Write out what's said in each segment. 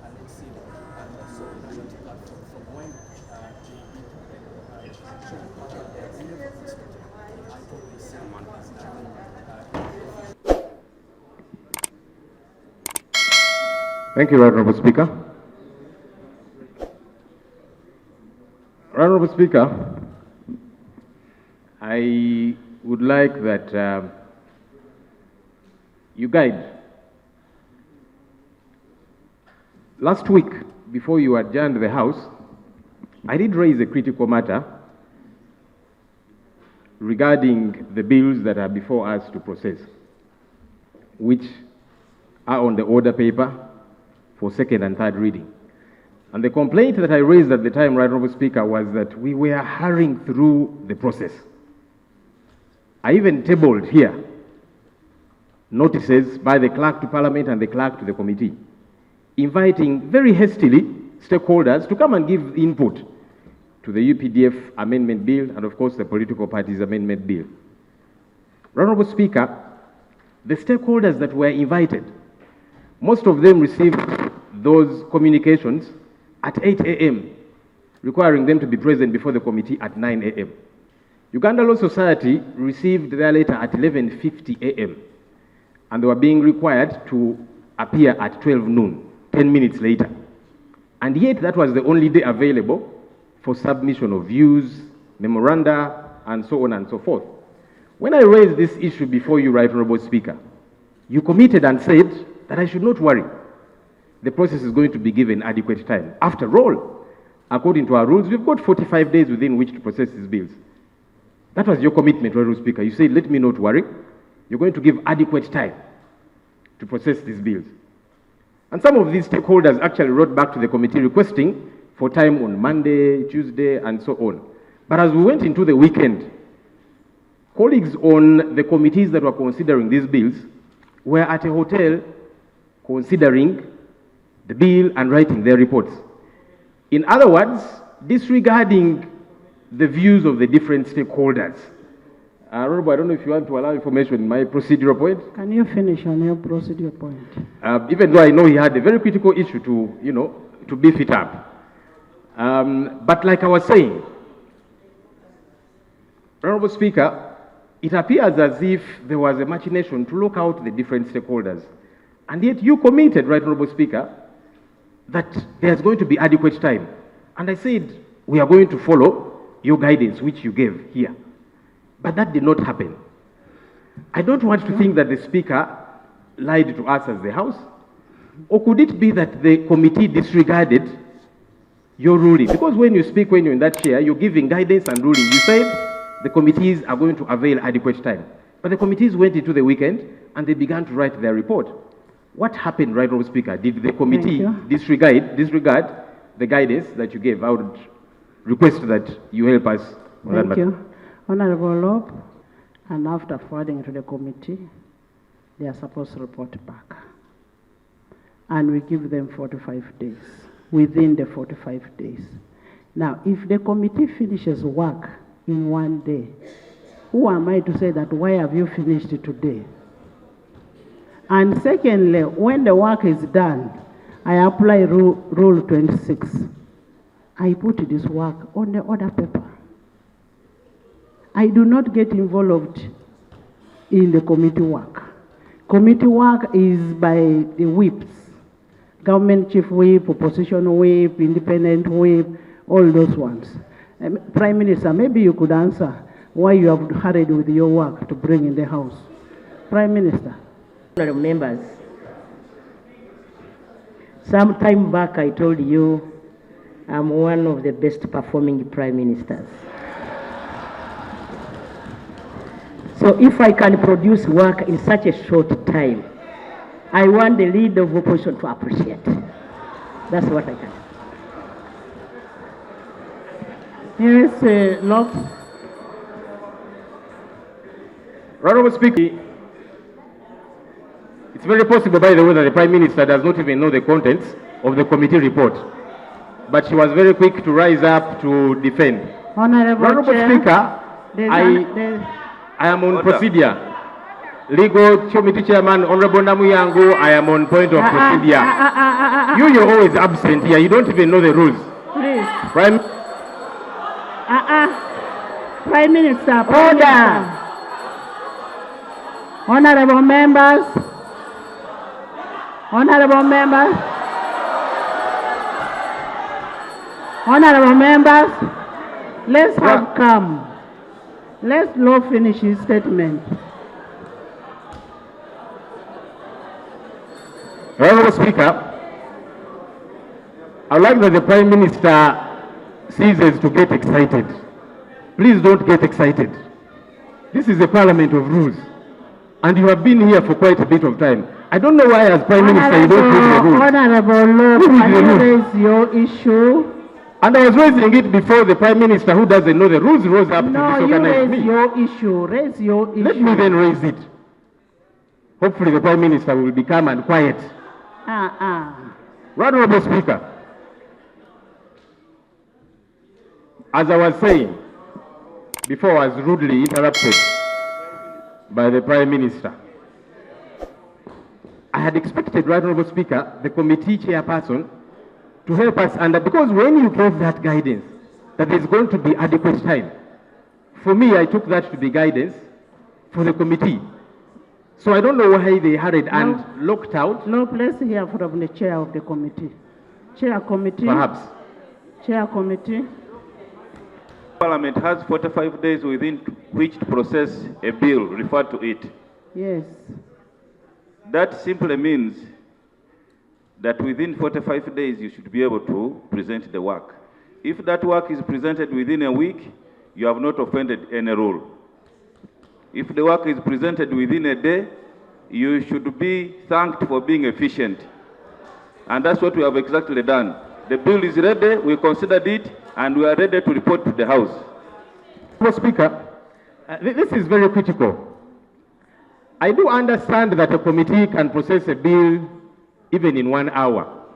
and exceed. And so in order to that, from when Thank you, Honorable Speaker. Honorable Speaker, I would like that you guide. Last week, before you adjourned the House, I did raise a critical matter regarding the bills that are before us to process, which are on the order paper for second and third reading. And the complaint that I raised at the time, Right Honourable Speaker, was that we were hurrying through the process. I even tabled here notices by the clerk to Parliament and the clerk to the committee, inviting very hastily stakeholders to come and give input to the UPDF amendment bill and, of course, the political parties amendment bill. Honourable Speaker, the stakeholders that were invited, most of them received those communications at 8 a.m., requiring them to be present before the committee at 9 a.m. Uganda Law Society received their letter at 11:50 a.m., and they were being required to appear at 12 noon, 10 minutes later. And yet that was the only day available for submission of views, memoranda, and so on and so forth. When I raised this issue before you, Right Honourable Speaker, you committed and said that I should not worry. The process is going to be given adequate time. After all, according to our rules, we've got 45 days within which to process these bills. That was your commitment, Honourable Speaker. You said, let me not worry. You're going to give adequate time to process these bills. And some of these stakeholders actually wrote back to the committee requesting for time on Monday, Tuesday, and so on. But as we went into the weekend, colleagues on the committees that were considering these bills were at a hotel considering the bill and writing their reports. In other words, disregarding the views of the different stakeholders. Honorable, I don't know if you want to allow information in my procedural point. Can you finish on your procedural point? Even though I know he had a very critical issue to beef it up. But like I was saying, Honorable Speaker, it appears as if there was a machination to look out the different stakeholders. And yet you committed, Right Honorable Speaker, that there's going to be adequate time. And I said, we are going to follow your guidance, which you gave here. But that did not happen. I don't want to think that the Speaker lied to us as the House. Or could it be that the committee disregarded your ruling? Because when you speak, when you're in that chair, you're giving guidance and ruling. You said the committees are going to avail adequate time. But the committees went into the weekend and they began to write their report. What happened, Right Honourable Speaker? Did the committee disregard the guidance that you gave? I would request that you help us on that matter. Thank you. Honourable Lob, and after forwarding to the committee, they are supposed to report back. And we give them 45 days, within the 45 days. Now, if the committee finishes work in one day, who am I to say that, why have you finished it today? And secondly, when the work is done, I apply rule 26. I put this work on the order paper. I do not get involved in the committee work. Committee work is by the whips. Government chief whip, opposition whip, independent whip, all those ones. Prime Minister, maybe you could answer why you have hurried with your work to bring in the House. Prime Minister. Honourable members, some time back I told you I'm one of the best performing prime ministers. So if I can produce work in such a short time, I want the leader of opposition to appreciate. That's what I can. Yes, Locke. Honourable Speaker, it's very possible, by the way, that the Prime Minister does not even know the contents of the committee report. But she was very quick to rise up to defend. Honourable Speaker, I am on procedure. Legal Committee Chairman, Honorable Namuyangu, I am on point of procedure. You're always absent here. You don't even know the rules. Please. Prime Prime Minister. Order. Honorable members. Honorable members. Honorable members. Let's have calm. Let Law finish his statement. Honorable Speaker, I would like that the Prime Minister ceases to get excited. Please don't get excited. This is a parliament of rules, and you have been here for quite a bit of time. I don't know why, as Prime Minister, you don't read the rules. Honorable Law, can you raise your issue? And I was raising it before the Prime Minister, who doesn't know the rules, rose up to disorganize me. No, you raise your issue. Raise your issue. Let me then raise it. Hopefully the Prime Minister will be calm and quiet. Right, Honorable Speaker, as I was saying, before I was rudely interrupted by the Prime Minister, I had expected, Right Honorable Speaker, the committee chairperson to help us, and because when you gave that guidance, that there's going to be adequate time, for me, I took that to be guidance for the committee. So I don't know why they hurried and locked out. No, let's hear from the chair of the committee. Chair committee. Perhaps. Chair committee. Parliament has 45 days within which to process a bill referred to it. Yes. That simply means that within 45 days you should be able to present the work. If that work is presented within a week, you have not offended any rule. If the work is presented within a day, you should be thanked for being efficient. And that's what we have exactly done. The bill is ready, we considered it, and we are ready to report to the House. Mr. Speaker, this is very critical. I do understand that a committee can process a bill even in 1 hour.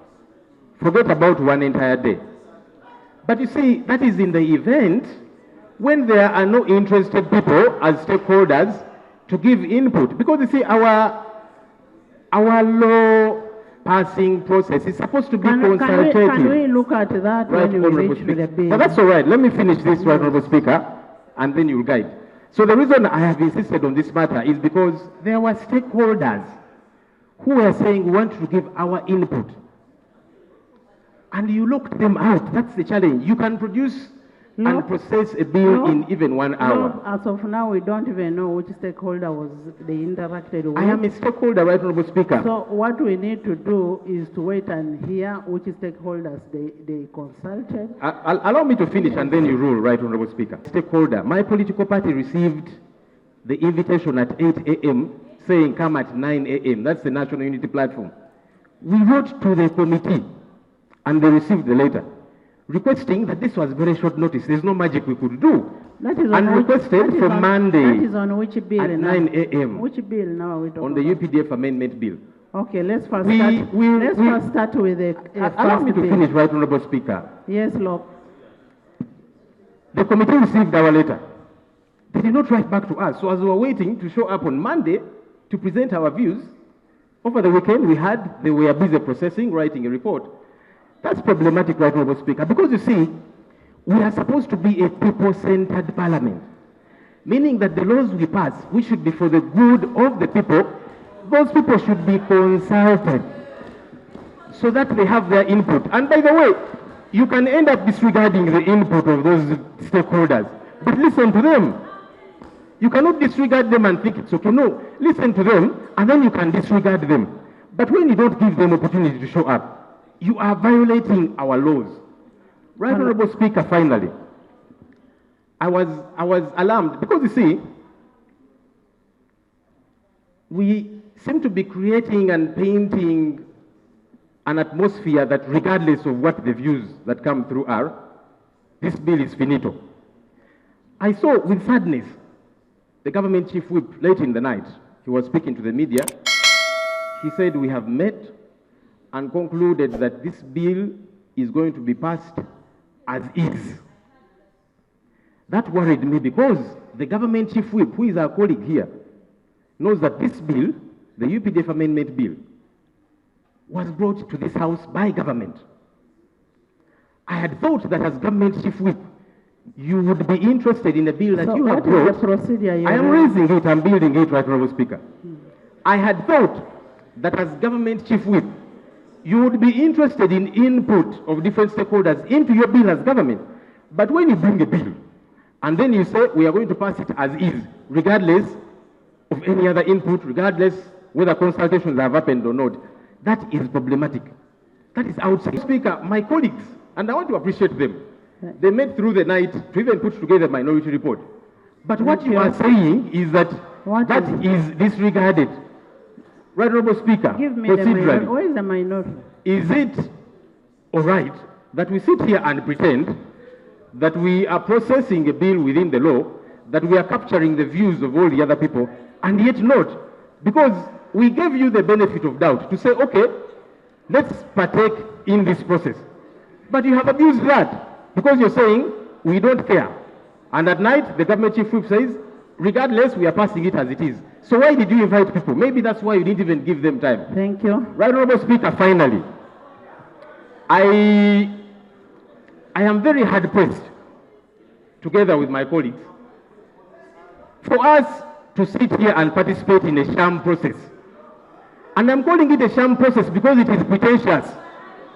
Forget about one entire day. But you see, that is in the event when there are no interested people as stakeholders to give input. Because you see, our law passing process is supposed to be consultative. Can we look at that Right, when we Honorable reach to the Speaker. bill? But that's all right. Let me finish this, Right, Honorable Speaker, and then you'll guide. So the reason I have insisted on this matter is because there were stakeholders who were saying we want to give our input. And you locked them out. That's the challenge. You can produce and process a bill in even 1 hour. No, as of now, we don't even know which stakeholder they interacted with. I am a stakeholder, Right, Honorable Speaker. So what we need to do is to wait and hear which stakeholders they consulted. Allow me to finish and then you rule, Right, Honorable Speaker. Stakeholder, my political party received the invitation at 8 a.m. saying come at 9 a.m. That's the National Unity Platform. We wrote to the committee and they received the letter requesting that this was very short notice. There's no magic we could do. That is and requested for Monday that is on which bill at now? 9 a.m. Which bill now are we talking on the about? UPDF amendment bill. Okay, let's first start with the allow me to finish, Right, Honorable Speaker. Yes, Lord. The committee received our letter. They did not write back to us. So as we were waiting to show up on Monday to present our views, over the weekend they were busy processing, writing a report. That's problematic, Right, Honorable Speaker, because you see, we are supposed to be a people-centered parliament, meaning that the laws we pass, which should be for the good of the people, those people should be consulted so that they have their input. And by the way, you can end up disregarding the input of those stakeholders, but listen to them. You cannot disregard them and think it's okay. No, listen to them, and then you can disregard them. But when you don't give them opportunity to show up, you are violating our laws. Right, Honorable Speaker, finally, I was alarmed because you see, we seem to be creating and painting an atmosphere that regardless of what the views that come through are, this bill is finito. I saw with sadness the government chief whip late in the night. He was speaking to the media. He said, we have met and concluded that this bill is going to be passed as is. That worried me because the government chief whip, who is our colleague here, knows that this bill, the UPDF Amendment Bill, was brought to this House by government. I had thought that as government chief whip, you would be interested in a bill that So you have what is brought. the procedure you I am are- raising it, I'm building it, Right Honorable Speaker. I had thought that as government chief whip, you would be interested in input of different stakeholders into your bill as government. But when you bring a bill, and then you say we are going to pass it as is, regardless of any other input, regardless whether consultations have happened or not, that is problematic. That is outside. Speaker, my colleagues, and I want to appreciate them, they met through the night to even put together a minority report. But what you are saying is that What that is disregarded. Right, Honorable Speaker, Give me the minority. procedurally, Where is the minority? is it all right that we sit here and pretend that we are processing a bill within the law, that we are capturing the views of all the other people, and yet not? Because we gave you the benefit of doubt to say, okay, let's partake in this process. But you have abused that because you're saying we don't care. And at night, the government chief whip says, regardless, we are passing it as it is. So why did you invite people? Maybe that's why you didn't even give them time. Thank you. Right, Honorable Speaker, finally, I am very hard pressed, together with my colleagues, for us to sit here and participate in a sham process. And I'm calling it a sham process because it is pretentious.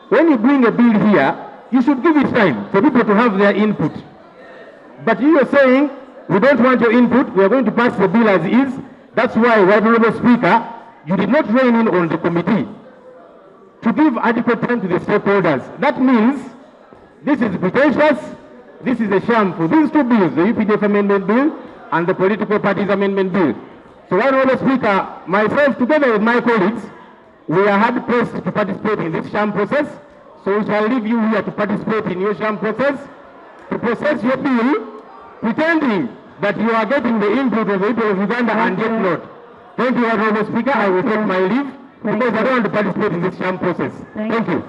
When you bring a bill here, you should give it time for people to have their input. But you are saying, we don't want your input, we are going to pass the bill as is. That's why, Right Honorable Speaker, you did not rein in on the committee to give adequate time to the stakeholders. That means this is pretentious, this is a sham for these two bills, the UPDF Amendment Bill and the Political Parties Amendment Bill. So, Right Honorable Speaker, myself together with my colleagues, we are hard pressed to participate in this sham process. So we shall leave you here to participate in your sham process, to process your bill, pretending that you are getting the input of the people of Uganda and yet not. Thank you, Honorable Speaker. I will take my leave because I don't want to participate in this sham process. Thank you.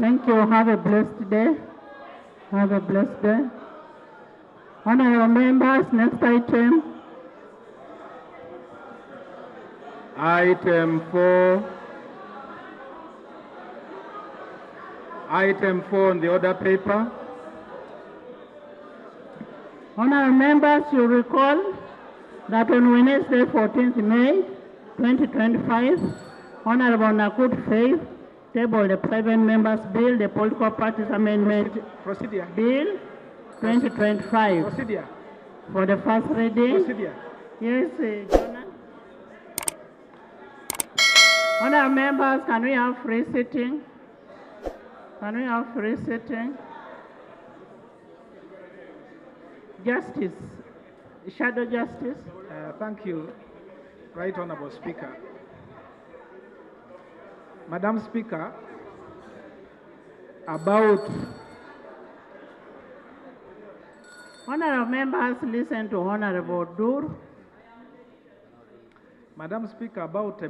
Thank you. Have a blessed day. Have a blessed day. Honorable members, next item. Item 4. Item 4 on the order paper. Honorable members, you recall that on Wednesday, 14th May 2025, Honorable Nakut Faith tabled the private members' bill, the Political Parties Amendment Procedure. Bill 2025 Procedure. for the first reading. Procedure. Yes, Jonah. Honorable members, can we have free sitting? Can we have free sitting? Justice, Shadow Justice. Thank you, Right Honorable Speaker. Madam Speaker, about Honorable members, listen to Honorable Dur. Madam Speaker, about